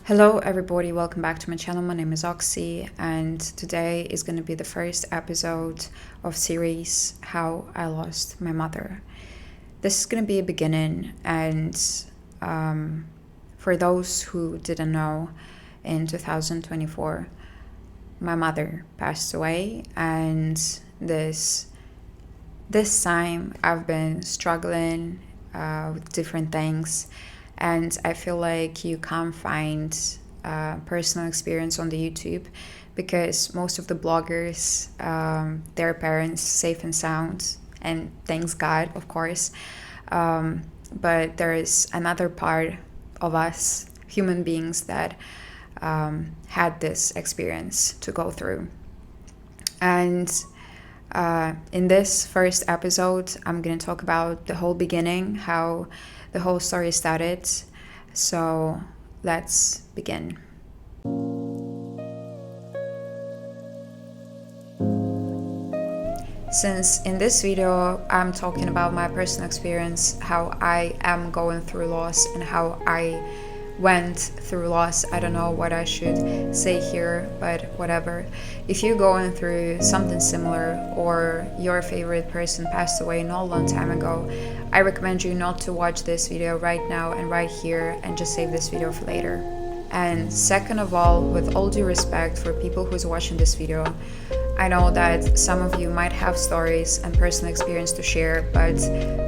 Hello everybody, welcome back to my channel. My name is Oxy and today is going to be the first episode of series How I Lost My Mother. This is going to be a beginning and for those who didn't know, in 2024 my mother passed away, and this time I've been struggling with different things. And I feel like you can't find personal experience on the YouTube because most of the bloggers, their parents safe and sound, and thanks God, of course. But there is another part of us, human beings, that had this experience to go through. And in this first episode, I'm going to talk about the whole beginning, how the whole story started. So let's begin. Since in this video I'm talking about my personal experience, how I am going through loss and how I went through loss, I don't know what I should say here, but whatever. If you're going through something similar or your favorite person passed away not a long time ago, I recommend you not to watch this video right now and right here and just save this video for later. And second of all, with all due respect for people who's watching this video, I know that some of you might have stories and personal experience to share, but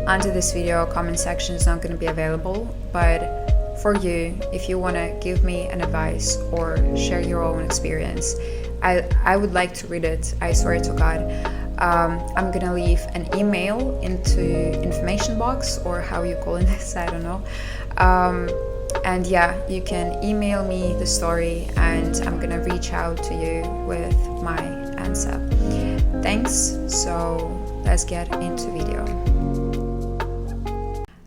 under this video, comment section is not going to be available. But for you, if you want to give me an advice or share your own experience, I would like to read it, I swear to God. I'm gonna leave an email into information box, or how you call this, I don't know. And yeah, you can email me the story and I'm gonna reach out to you with my answer. Thanks, so let's get into video.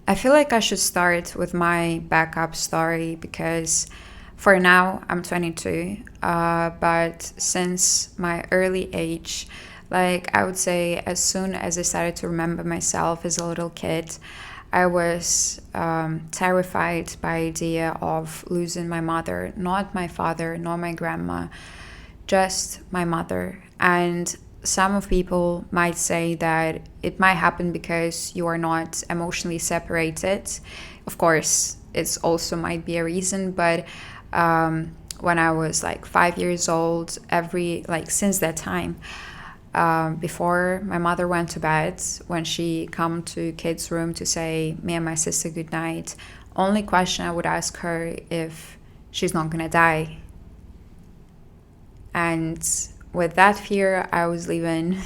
I feel like I should start with my backup story because for now I'm 22, but since my early age, like I would say as soon as I started to remember myself as a little kid, I was terrified by the idea of losing my mother, not my father, not my grandma, just my mother. And some of people might say that it might happen because you are not emotionally separated. Of course, it's also might be a reason, but when I was like 5 years old, since that time, before my mother went to bed, when she come to kids' room to say me and my sister good night, only question I would ask her if she's not gonna die. And with that fear, I was living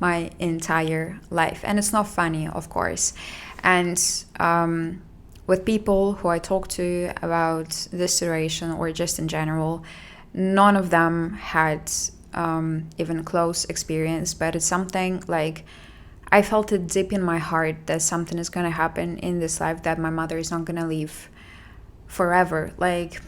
my entire life. And it's not funny, of course. And with people who I talk to about this situation or just in general, none of them had even close experience, but it's something like I felt it deep in my heart that something is going to happen in this life, that my mother is not going to live forever. Like,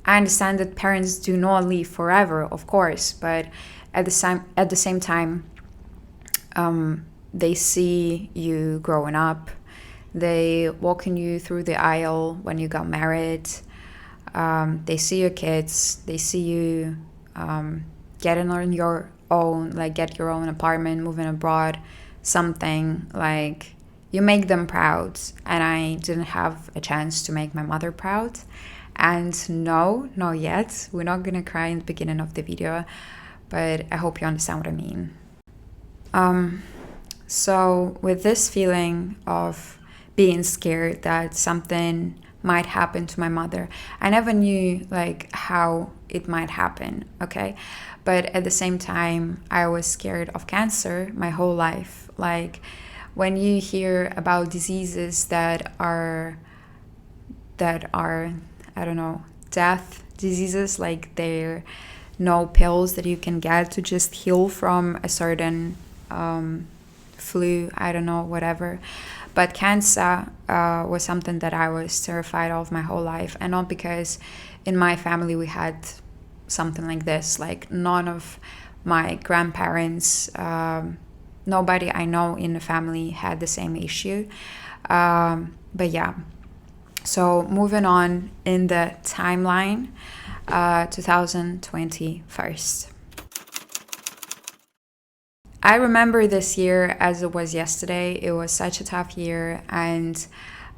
I understand that parents do not live forever, of course, but at the same time, they see you growing up. They walking you through the aisle when you got married. They see your kids. They see you getting on your own, like get your own apartment, moving abroad, something like you make them proud. And I didn't have a chance to make my mother proud. And no, not yet. We're not gonna cry in the beginning of the video, but I hope you understand what I mean. So with this feeling of being scared that something might happen to my mother, I never knew like how it might happen, okay? But at the same time, I was scared of cancer my whole life. Like when you hear about diseases that are I don't know, death diseases, like there no pills that you can get to just heal from a certain flu, I don't know, whatever. But cancer was something that I was terrified of my whole life. And not because in my family we had something like this. Like none of my grandparents, nobody I know in the family had the same issue. But yeah. So moving on in the timeline, 2020 first. I remember this year as it was yesterday. It was such a tough year, and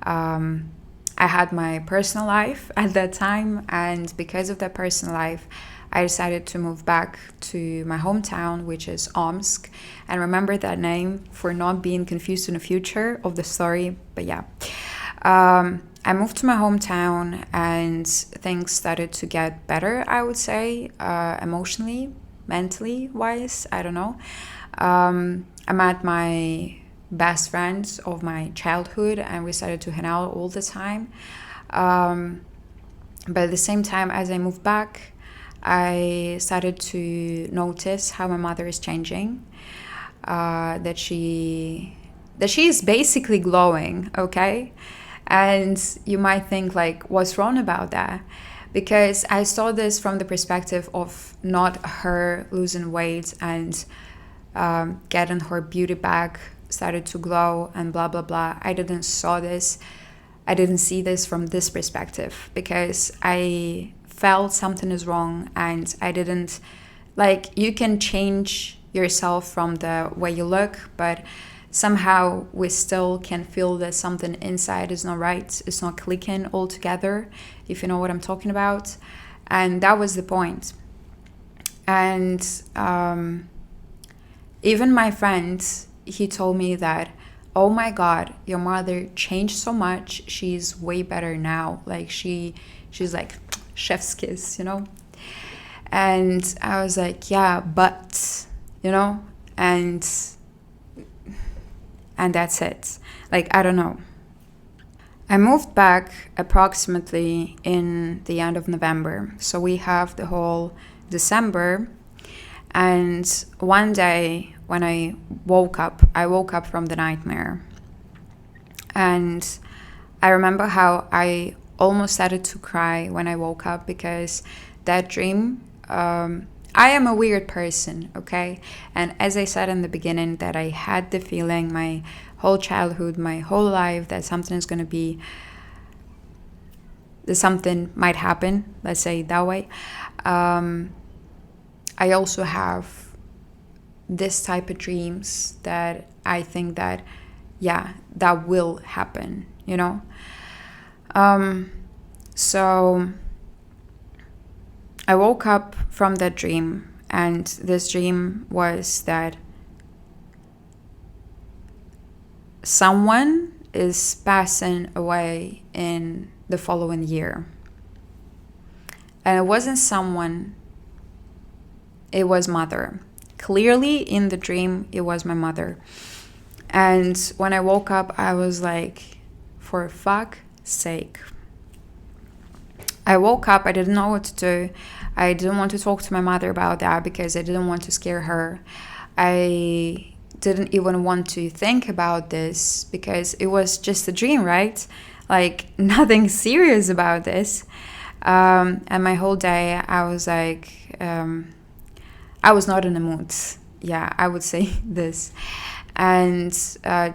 I had my personal life at that time, and because of that personal life, I decided to move back to my hometown, which is Omsk, and remember that name for not being confused in the future of the story. But yeah, I moved to my hometown, and things started to get better, I would say, emotionally, mentally wise. I don't know. I met my best friends of my childhood, and we started to hang out all the time. But at the same time, as I moved back, I started to notice how my mother is changing. That she is basically glowing, okay? And you might think, like, what's wrong about that? Because I saw this from the perspective of not her losing weight and getting her beauty back started to glow and blah blah blah. I didn't see this from this perspective, because I felt something is wrong, and I didn't, like, you can change yourself from the way you look, but somehow we still can feel that something inside is not right, it's not clicking all together, if you know what I'm talking about. And that was the point. And even my friend, he told me that, oh my god, your mother changed so much, she's way better now, like she's like chef's kiss, you know. And I was like, yeah, but, you know, and that's it. Like, I don't know. I moved back approximately in the end of November, so we have the whole December. And one day when I woke up from the nightmare, and I remember how I almost started to cry when I woke up, because that dream, I am a weird person, okay? And as I said in the beginning, that I had the feeling my whole childhood, my whole life, that something might happen, let's say it that way. I also have this type of dreams that I think that, yeah, that will happen, you know? So I woke up from that dream, and this dream was that someone is passing away in the following year. And it wasn't someone, it was mother. Clearly in the dream, it was my mother. And when I woke up, I was like, for fuck's sake. I woke up, I didn't know what to do. I didn't want to talk to my mother about that, because I didn't want to scare her. I didn't even want to think about this, because it was just a dream, right? Like, nothing serious about this. And my whole day, I was like, I was not in the mood. Yeah, I would say this. And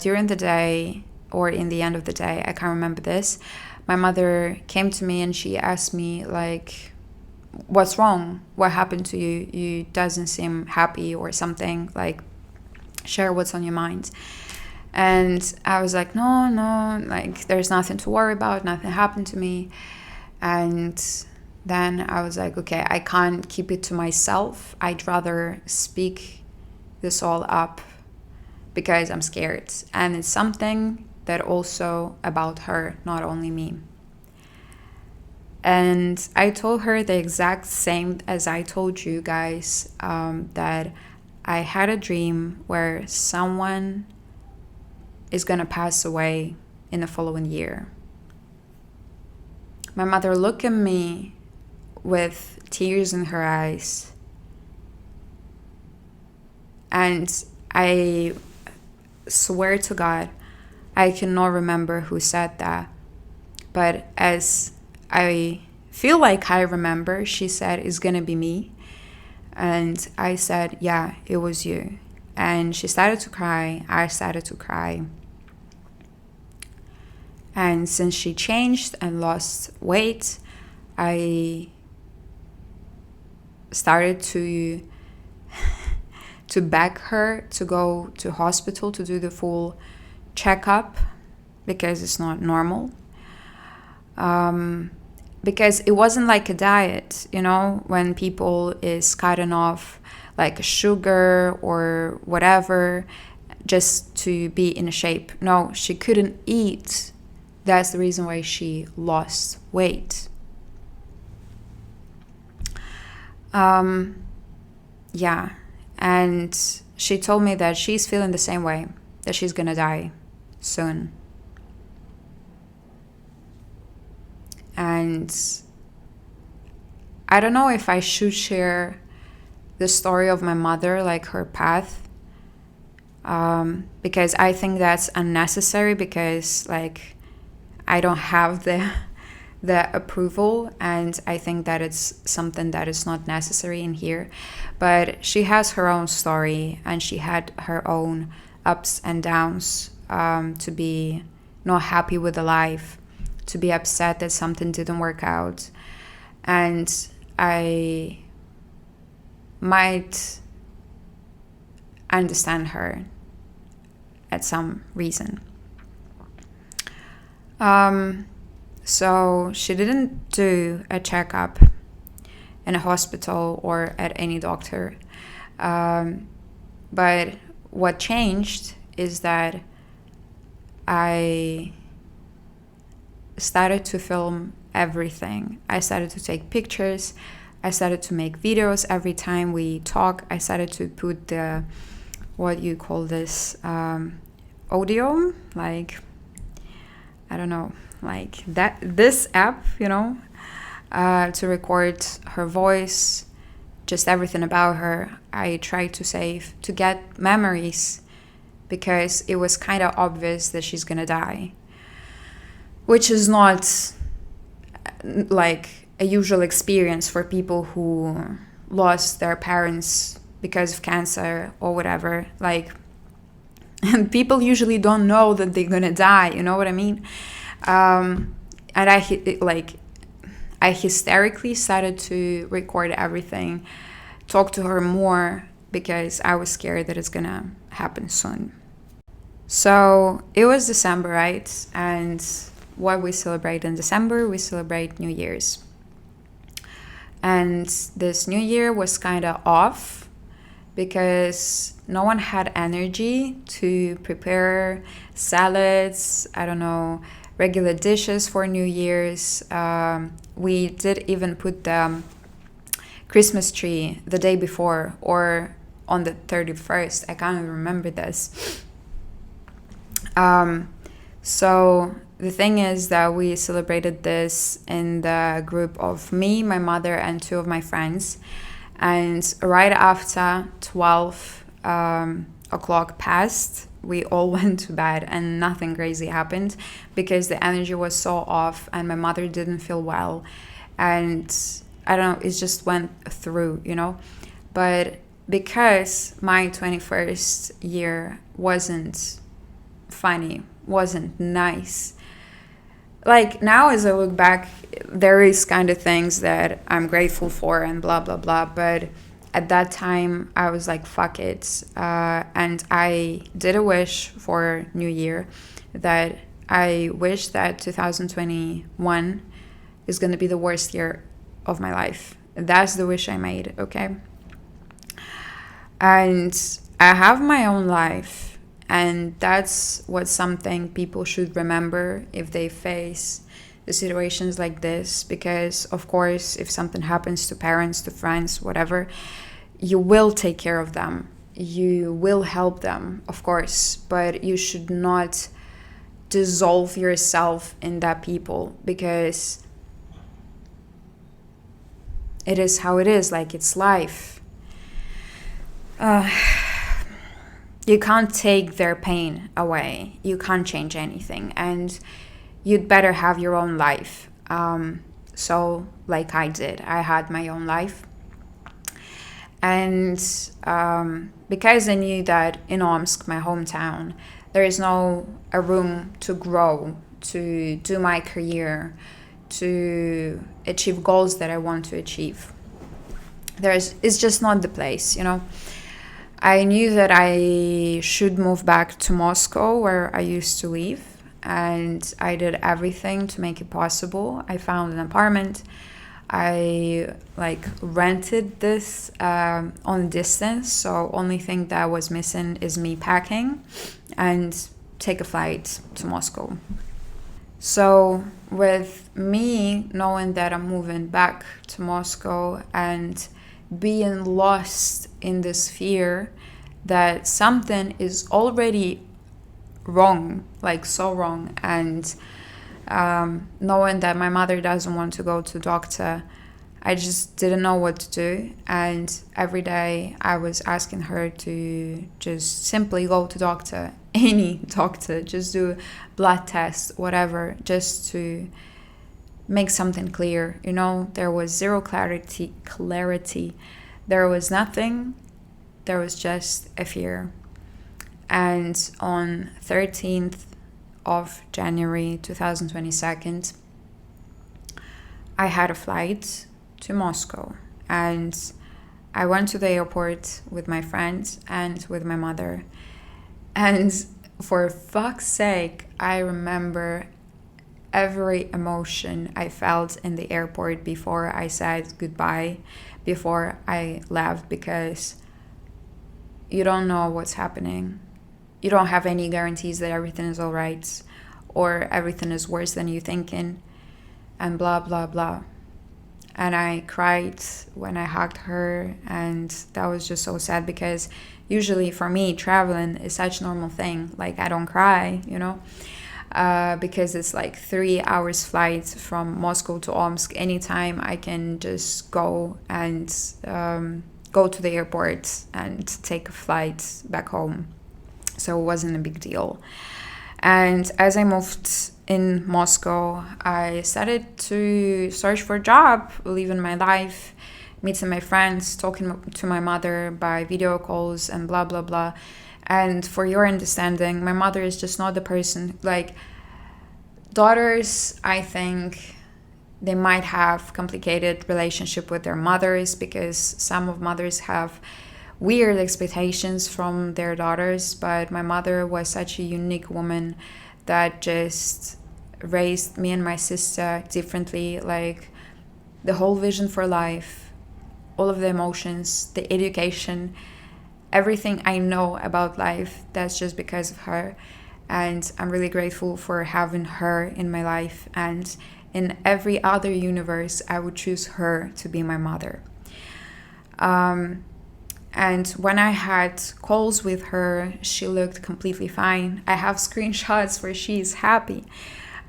during the day, or in the end of the day, I can't remember this, my mother came to me and she asked me, like, what's wrong? What happened to you? You doesn't seem happy or something. Like, share what's on your mind. And I was like, no, like, there's nothing to worry about. Nothing happened to me. And then I was like, okay, I can't keep it to myself. I'd rather speak this all up, because I'm scared. And it's something that also about her, not only me. And I told her the exact same as I told you guys, that I had a dream where someone is gonna pass away in the following year. My mother looked at me with tears in her eyes, and I swear to God, I cannot remember who said that, but as I feel like I remember, she said, it's gonna be me. And I said, yeah, it was you. And she started to cry. I started to cry. And since she changed and lost weight, I started to beg her to go to hospital to do the full checkup, because it's not normal. Because it wasn't like a diet, when people is cutting off like sugar or whatever just to be in shape. No, she couldn't eat. That's the reason why she lost weight. Yeah, and she told me that she's feeling the same way, that she's gonna die soon. And I don't know if I should share the story of my mother, like her path, because I think that's unnecessary, because like I don't have the approval, and I think that it's something that is not necessary in here. But she has her own story, and she had her own ups and downs, to be not happy with the life, to be upset that something didn't work out. And I might understand her at some reason. So she didn't do a checkup in a hospital or at any doctor. But what changed is that I started to film everything. I started to take pictures. I started to make videos every time we talk. I started to put the, what you call this, audio, like, I don't know, like that, this app, to record her voice, just everything about her. I tried to save, to get memories, because it was kind of obvious that she's gonna die, which is not like a usual experience for people who lost their parents because of cancer or whatever. Like, people usually don't know that they're gonna die, you know what I mean? And I hysterically started to record everything, talk to her more, because I was scared that it's gonna happen soon. So it was December, right? And what we celebrate in December, we celebrate New Year's. And this New Year was kind of off, because no one had energy to prepare salads, I don't know, regular dishes for New Year's. We did even put the Christmas tree the day before, or on the 31st. I can't even remember this. So the thing is that we celebrated this in the group of me, my mother, and two of my friends. And right after 12 o'clock passed, we all went to bed, and nothing crazy happened, because the energy was so off and my mother didn't feel well. And I don't know, it just went through, But because my 21st year wasn't funny, wasn't nice, like now as I look back, there is kind of things that I'm grateful for and blah blah blah, but at that time I was like, fuck it, and I did a wish for New Year, that I wish that 2021 is going to be the worst year of my life. That's the wish I made, okay? And I have my own life. And that's what something people should remember if they face the situations like this. Because, of course, if something happens to parents, to friends, whatever, you will take care of them. You will help them, of course. But you should not dissolve yourself in that people, because it is how it is. Like, it's life. You can't take their pain away. You can't change anything. And you'd better have your own life. So, like I did, I had my own life. And because I knew that in Omsk, my hometown, there is no a room to grow, to do my career, to achieve goals that I want to achieve. It's just not the place, I knew that I should move back to Moscow, where I used to live, and I did everything to make it possible. I found an apartment. I rented this on distance, so only thing that was missing is me packing and take a flight to Moscow. So with me knowing that I'm moving back to Moscow and being lost in this fear that something is already wrong, so wrong, and knowing that my mother doesn't want to go to doctor, I just didn't know what to do. And every day I was asking her to just simply go to doctor, any doctor, just do blood tests, whatever, just to make something clear. There was zero clarity. There was nothing. There was just a fear. And on 13th of January 2022, I had a flight to Moscow, and I went to the airport with my friends and with my mother. And for fuck's sake, I remember every emotion I felt in the airport before I said goodbye, before I left, because you don't know what's happening. You don't have any guarantees that everything is all right or everything is worse than you thinking, and blah, blah, blah. And I cried when I hugged her, and that was just so sad, because usually for me, traveling is such a normal thing. I don't cry, because it's 3 hours flight from Moscow to Omsk. Anytime I can just go and go to the airport and take a flight back home. So it wasn't a big deal. And as I moved in Moscow, I started to search for a job, living my life, meeting my friends, talking to my mother by video calls and blah, blah, blah. And for your understanding, my mother is just not the person. Daughters, I think they might have complicated relationship with their mothers, because some of mothers have weird expectations from their daughters. But my mother was such a unique woman that just raised me and my sister differently. The whole vision for life, all of the emotions, the education, everything I know about life, that's just because of her. And I'm really grateful for having her in my life. And in every other universe, I would choose her to be my mother. And when I had calls with her, she looked completely fine. I have screenshots where she's happy,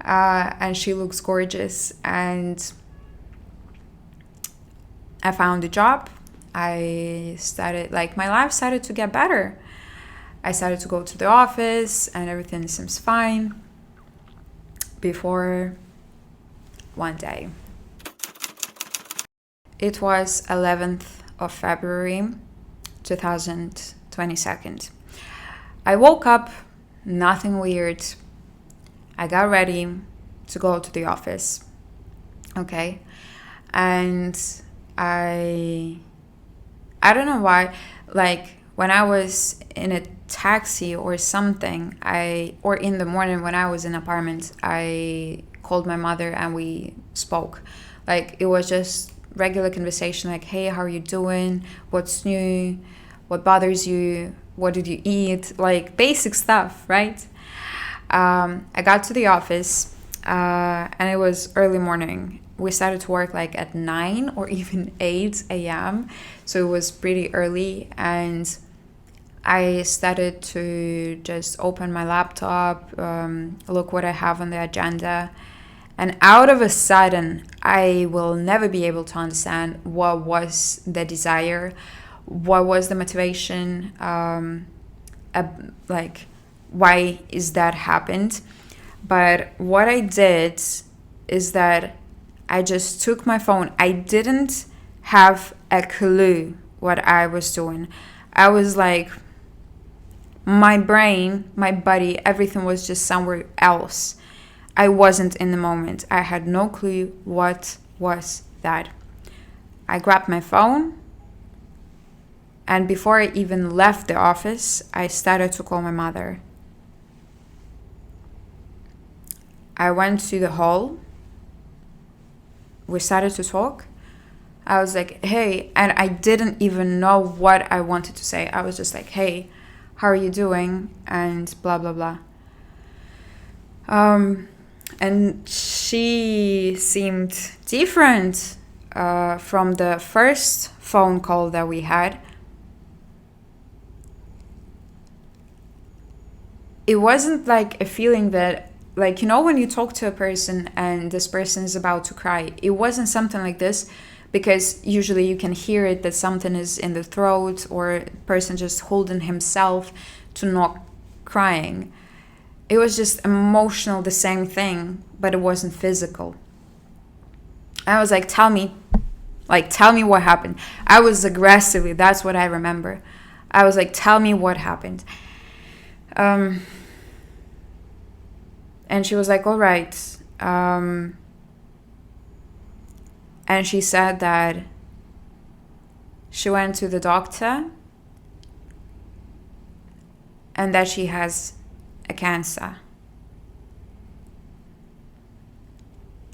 and she looks gorgeous. And I found a job. I started, my life started to get better. I started to go to the office, and everything seems fine. Before one day. It was 11th of February, 2022. I woke up, nothing weird. I got ready to go to the office. Okay. And I don't know why, when I was in a taxi or something, or in the morning when I was in an apartment, I called my mother and we spoke. It was just regular conversation, hey, how are you doing? What's new? What bothers you? What did you eat? Basic stuff, right? I got to the office, and it was early morning. We started to work at 9 or even 8 a.m. So it was pretty early, and I started to just open my laptop, look what I have on the agenda. And out of a sudden, I will never be able to understand what was the desire, what was the motivation, why is that happened. But what I did is that I just took my phone. I didn't have a clue what I was doing. I was my brain, my body, everything was just somewhere else. I wasn't in the moment. I had no clue what was that. I grabbed my phone, and before I even left the office, I started to call my mother. I went to the hall. We started to talk. I was like, hey, and I didn't even know what I wanted to say. I was just like, hey, how are you doing? And blah, blah, blah. And she seemed different from the first phone call that we had. It wasn't like a feeling that, like, you know, when you talk to a person and this person is about to cry, it wasn't something like this, because usually you can hear it that something is in the throat, or a person just holding himself to not crying. It was just emotional, the same thing, but it wasn't physical. I was like, tell me what happened. I was aggressively, that's what I remember. I was like, tell me what happened. And she was like, all right. And she said that she went to the doctor and that she has a cancer.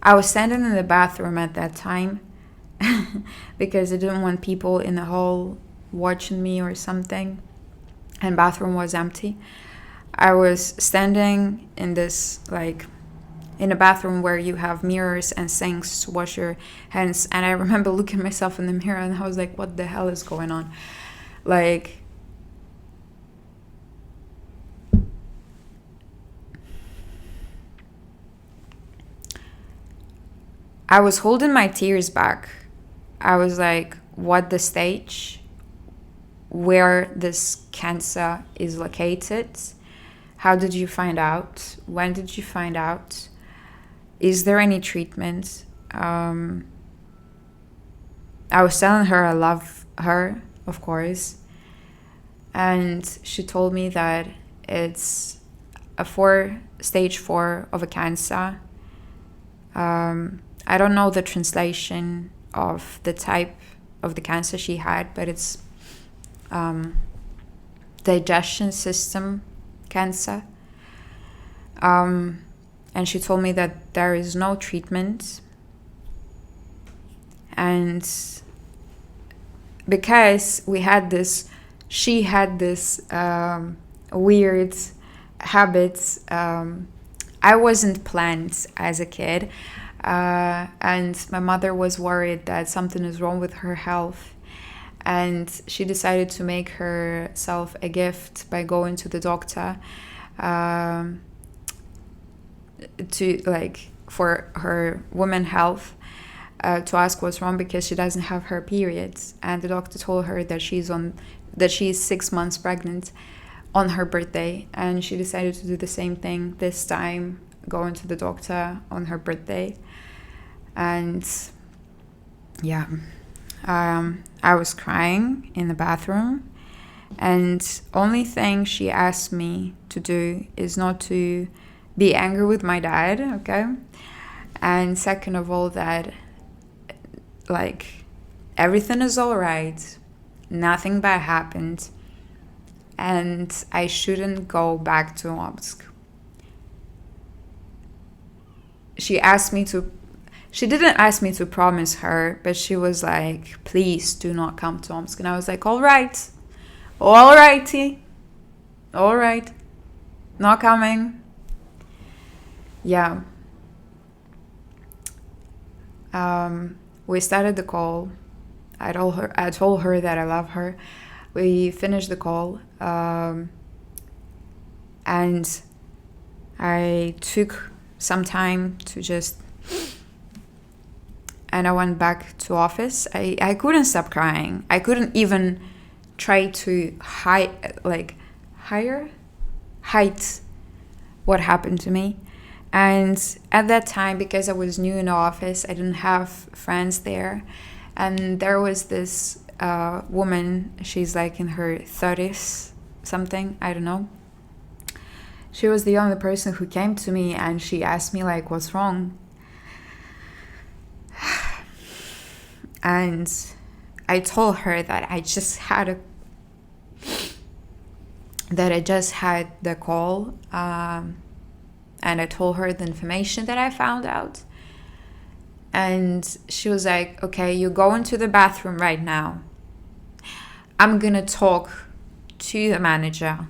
I was standing in the bathroom at that time because I didn't want people in the hall watching me or something, and bathroom was empty. I was standing in this, like, in a bathroom where you have mirrors and sinks to wash your hands, and I remember looking at myself in the mirror and I was like, what the hell is going on? Like, I was holding my tears back. I was like, what the stage? Where this cancer is located? How did you find out? When did you find out? Is there any treatment? I was telling her I love her, of course. And she told me that it's a stage 4 of a cancer. I don't know the translation of the type of the cancer she had, but it's digestion system cancer. And she told me that there is no treatment. And because she had this weird habits. I wasn't planned as a kid. And my mother was worried that something is wrong with her health. And she decided to make herself a gift by going to the doctor for her woman health, to ask what's wrong, because she doesn't have her periods. And the doctor told her that she's 6 months pregnant on her birthday. And she decided to do the same thing this time, going to the doctor on her birthday. And yeah, I was crying in the bathroom, and only thing she asked me to do is not to be angry with my dad, okay? And second of all, that, like, everything is all right, nothing bad happened, and I shouldn't go back to Omsk. She didn't ask me to promise her, but she was like, please do not come to Omsk. And I was like, all right, not coming. Yeah. We started the call. I told her that I love her. We finished the call. And I took some time to and I went back to office. I couldn't stop crying. I couldn't even try to hide what happened to me. And at that time, because I was new in the office, I didn't have friends there. And there was this woman, she's like in her 30s, something, I don't know. She was the only person who came to me and she asked me like, what's wrong? And I told her that I just had the call, and I told her the information that I found out. And she was like, okay, you go into the bathroom right now. I'm gonna talk to the manager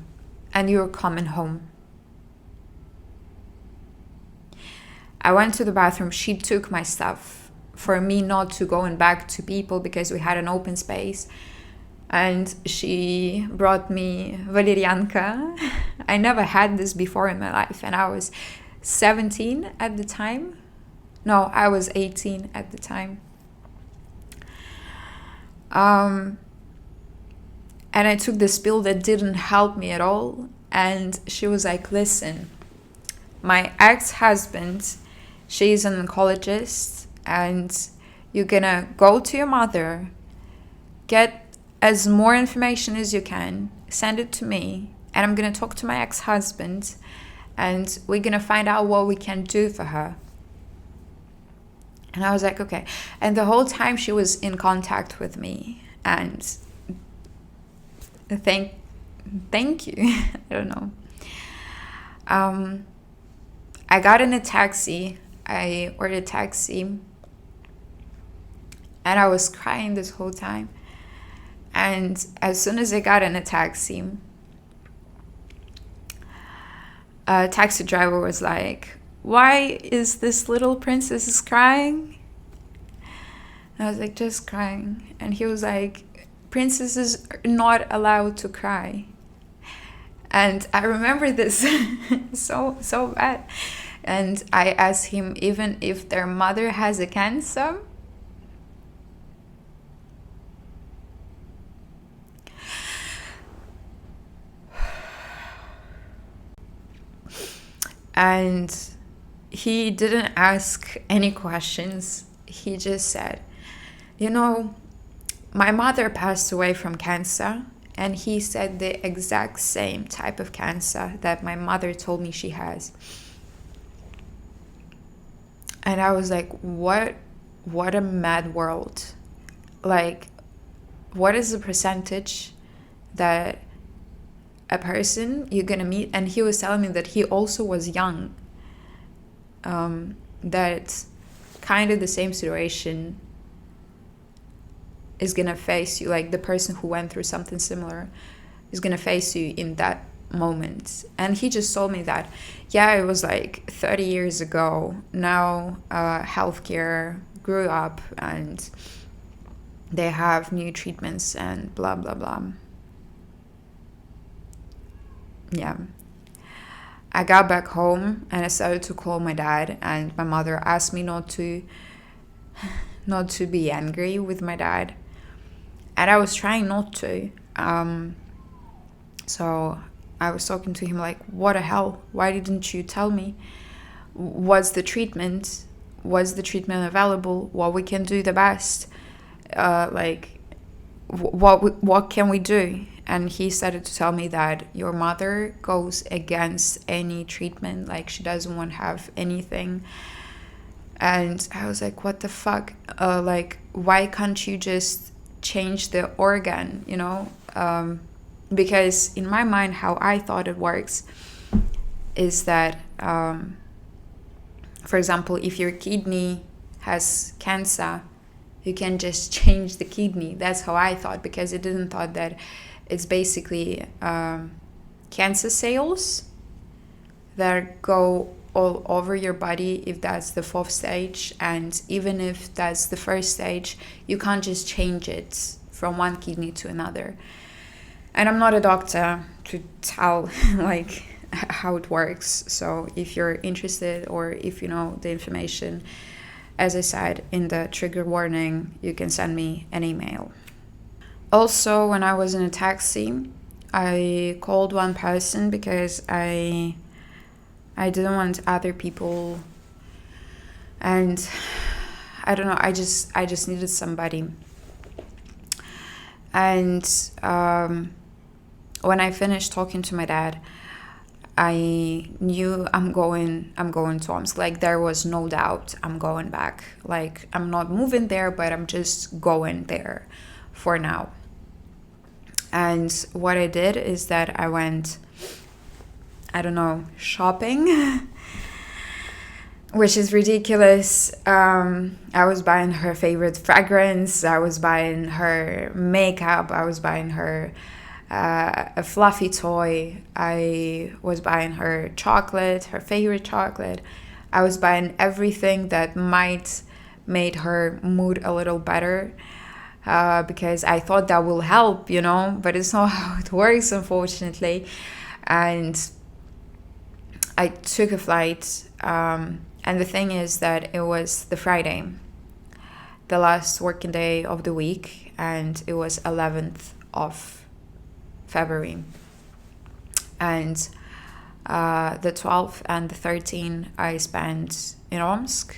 and you're coming home. I went to the bathroom. She took my stuff for me not to go and back to people because we had an open space. And she brought me valerianka. I never had this before in my life. And I was 17 at the time. No, I was 18 at the time. And I took this pill that didn't help me at all. And she was like, listen, my ex-husband, she's an oncologist, and you're gonna go to your mother, get as more information as you can, send it to me, and I'm gonna talk to my ex-husband, and we're gonna find out what we can do for her. And I was like, okay. And the whole time she was in contact with me, and thank you. I don't know. I got in a taxi. I ordered a taxi, and I was crying this whole time. And as soon as I got in a taxi, a taxi driver was like, why is this little princess crying? And I was like, just crying. And he was like, princesses are not allowed to cry. And I remember this so bad. And I asked him, even if their mother has a cancer, and he didn't ask any questions. He just said, my mother passed away from cancer. And he said the exact same type of cancer that my mother told me she has. And I was like, what a mad world. Like, what is the percentage that a person you're gonna meet? And he was telling me that he also was young. That kind of the same situation is gonna face you, like the person who went through something similar is gonna face you in that moment. And he just told me that, yeah, it was like 30 years ago. Now healthcare grew up and they have new treatments and blah blah blah. Yeah. I got back home and I started to call my dad, and my mother asked me not to be angry with my dad. And I was trying not to. So I was talking to him like, what the hell? Why didn't you tell me? What's the treatment? Was the treatment available? What we can do the best? What can we do? And he started to tell me that your mother goes against any treatment. Like, she doesn't want to have anything. And I was like, what the fuck? Why can't you just change the organ, because in my mind, how I thought it works is that, for example, if your kidney has cancer, you can just change the kidney. That's how I thought, because I didn't thought that it's basically cancer cells that go all over your body if that's the 4th stage. And even if that's the 1st stage, you can't just change it from one kidney to another. And I'm not a doctor to tell how it works. So if you're interested, or if you know the information, as I said in the trigger warning, you can send me an email. Also, when I was in a taxi, I called one person because I didn't want other people, and I don't know, I just needed somebody. And when I finished talking to my dad, I knew I'm going to Omsk. Like, there was no doubt I'm going back. Like, I'm not moving there, but I'm just going there for now. And what I did is that I went, I don't know, shopping, which is ridiculous. I was buying her favorite fragrance. I was buying her makeup. I was buying her a fluffy toy. I was buying her chocolate, her favorite chocolate. I was buying everything that might made her mood a little better, because I thought that will help, but it's not how it works, unfortunately. And I took a flight, and the thing is that it was the Friday, the last working day of the week, and it was 11th of February. And the 12th and the 13th I spent in Omsk.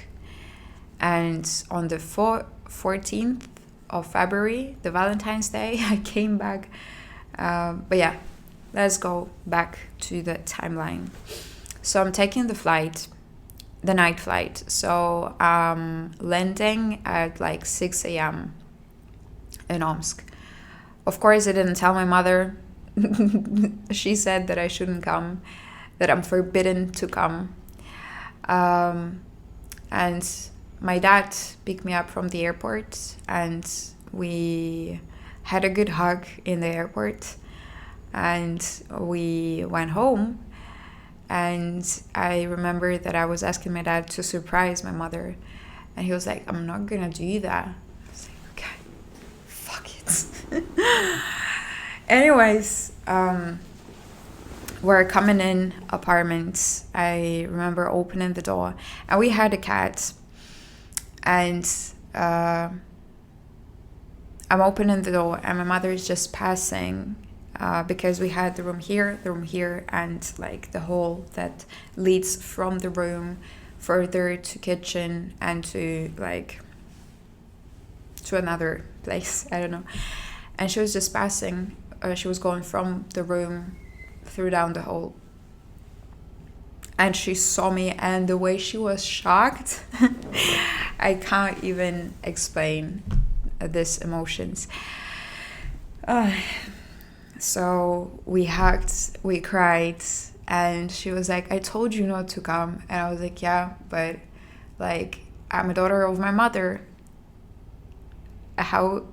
And on the 14th of February, the Valentine's Day, I came back. But yeah, let's go back to the timeline. So I'm taking the night flight. So I'm landing at like 6 a.m. in Omsk. Of course, I didn't tell my mother. She said that I shouldn't come, that I'm forbidden to come. And my dad picked me up from the airport, and we had a good hug in the airport. And we went home. And I remember that I was asking my dad to surprise my mother. And he was like, I'm not gonna do that. I was like, okay, fuck it. Anyways, we're coming in apartments. I remember opening the door, and we had a cat. And I'm opening the door, and my mother is just passing, because we had the room here, and like the hall that leads from the room further to kitchen and to like to another place. I don't know. And she was just passing. She was going from the room through down the hall, and she saw me, and the way she was shocked, I can't even explain these emotions. So we hugged, we cried, and she was like, I told you not to come. And I was like, yeah, but like, I'm a daughter of my mother. How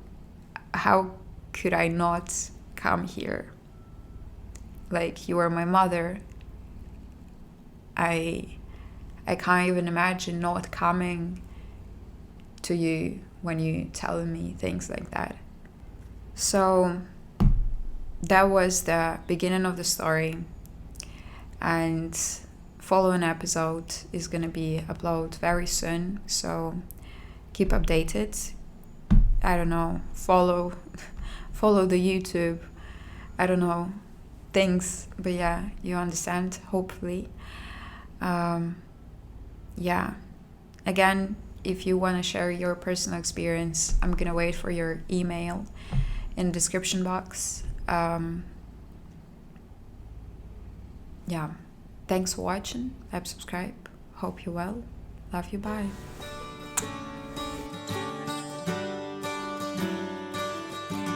could I not come here? Like, you are my mother. I can't even imagine not coming to you when you telling me things like that. So that was the beginning of the story, and following episode is gonna be uploaded very soon, so keep updated. I don't know, follow the YouTube, I don't know, things, but yeah, you understand, hopefully. Yeah, again, if you want to share your personal experience, I'm gonna wait for your email in the description box. Yeah, thanks for watching. Subscribe. Hope you're well. Love you. Bye.